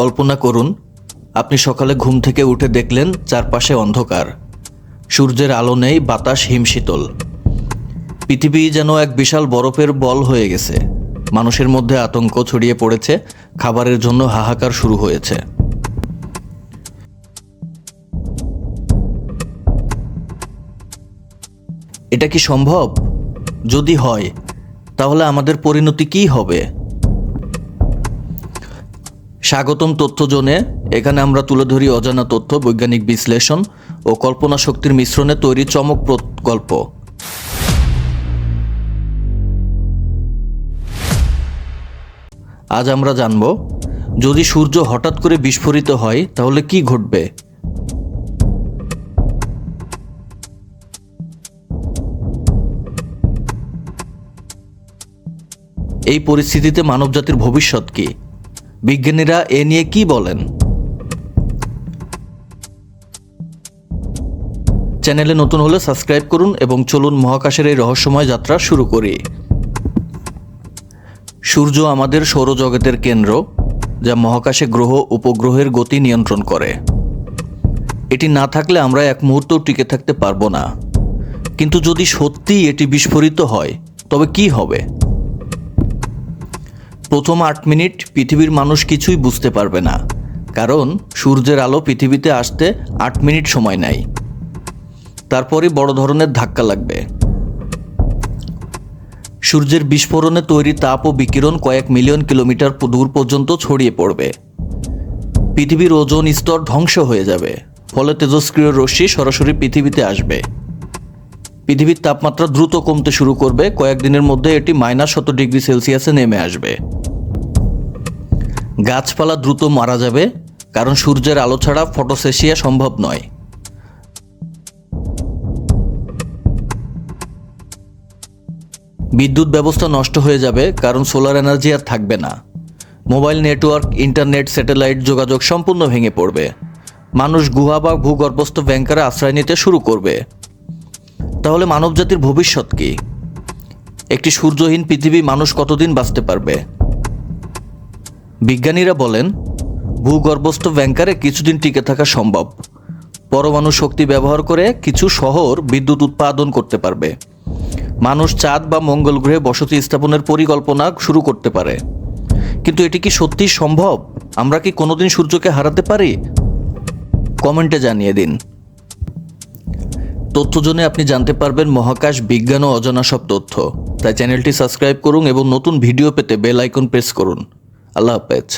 কল্পনা করুন, আপনি সকালে ঘুম থেকে উঠে দেখলেন চারপাশে অন্ধকার, সূর্যের আলো নেই, বাতাস হিমশীতল। পৃথিবী যেন এক বিশাল বরফের বল হয়ে গেছে। মানুষের মধ্যে আতঙ্ক ছড়িয়ে পড়েছে, খাবারের জন্য হাহাকার শুরু হয়েছে। এটা কি সম্ভব? যদি হয়, তাহলে আমাদের পরিণতি কী হবে? স্বাগতম তথ্য জোনে। এখানে আমরা তুলে ধরি অজানা তথ্য, বৈজ্ঞানিক বিশ্লেষণ ও কল্পনা শক্তির মিশ্রণে তৈরি চমকপ্রদ গল্প। আজ আমরা জানব, যদি সূর্য হঠাৎ করে বিস্ফোরিত হয় তাহলে কি ঘটবে। এই পরিস্থিতিতে মানবজাতির ভবিষ্যৎ কি? বিজ্ঞানীরা এ নিয়ে কি বলেন? চ্যানেলে নতুন হলে সাবস্ক্রাইব করুন এবং চলুন মহাকাশের এই রহস্যময় যাত্রা শুরু করি। সূর্য আমাদের সৌরজগতের কেন্দ্র, যা মহাকাশে গ্রহ উপগ্রহের গতি নিয়ন্ত্রণ করে। এটি না থাকলে আমরা এক মুহূর্তও টিকে থাকতে পারবো না। কিন্তু যদি সত্যিই এটি বিস্ফোরিত হয়, তবে কি হবে? প্রথম 8 মিনিট পৃথিবীর মানুষ কিছুই বুঝতে পারবে না, কারণ সূর্যের আলো পৃথিবীতে আসতে 8 মিনিট সময় নেয়। তারপরই বড় ধরনের ধাক্কা লাগবে। সূর্যের বিস্ফোরণে তৈরি তাপ ও বিকিরণ কয়েক মিলিয়ন কিলোমিটার দূর পর্যন্ত ছড়িয়ে পড়বে। পৃথিবীর ওজোন স্তর ধ্বংস হয়ে যাবে, ফলে তেজস্ক্রিয় রশ্মি সরাসরি পৃথিবীতে আসবে। পৃথিবীর তাপমাত্রা দ্রুত কমতে শুরু করবে, কয়েকদিনের মধ্যে এটি -100 ডিগ্রি সেলসিয়াসে নেমে আসবে। গাছপালা দ্রুত মারা যাবে, কারণ সূর্যের আলো ছাড়া ফটোসেশিয়া সম্ভব নয়। বিদ্যুৎ ব্যবস্থা নষ্ট হয়ে যাবে, কারণ সোলার এনার্জি আর থাকবে না। মোবাইল নেটওয়ার্ক, ইন্টারনেট, স্যাটেলাইট যোগাযোগ সম্পূর্ণ ভেঙে পড়বে। মানুষ গুহা বা ভূগর্ভস্থ ব্যাংকারে আশ্রয় নিতে শুরু করবে। তাহলে মানবজাতির ভবিষ্যৎ কি? একটি সূর্যহীন পৃথিবী মানুষ কতদিন বাঁচতে পারবে? বিজ্ঞানীরা বলেন, ভূগর্ভস্থ ব্যাংকারে কিছুদিন টিকে থাকা সম্ভব। পরমাণু শক্তি ব্যবহার করে কিছু শহর বিদ্যুৎ উৎপাদন করতে পারবে। মানুষ চাঁদ বা মঙ্গল গ্রহে বসতি স্থাপনের পরিকল্পনা শুরু করতে পারে। কিন্তু এটি কি সত্যিই সম্ভব? আমরা কি কোনোদিন সূর্যকে হারাতে পারি? কমেন্টে জানিয়ে দিন। তথ্যজনে আপনি জানতে পারবেন মহাকাশ, বিজ্ঞান ও অজানা সব তথ্য। তাই চ্যানেলটি সাবস্ক্রাইব করুন এবং নতুন ভিডিও পেতে বেল আইকন প্রেস করুন। আল্লাহ হাফেজ।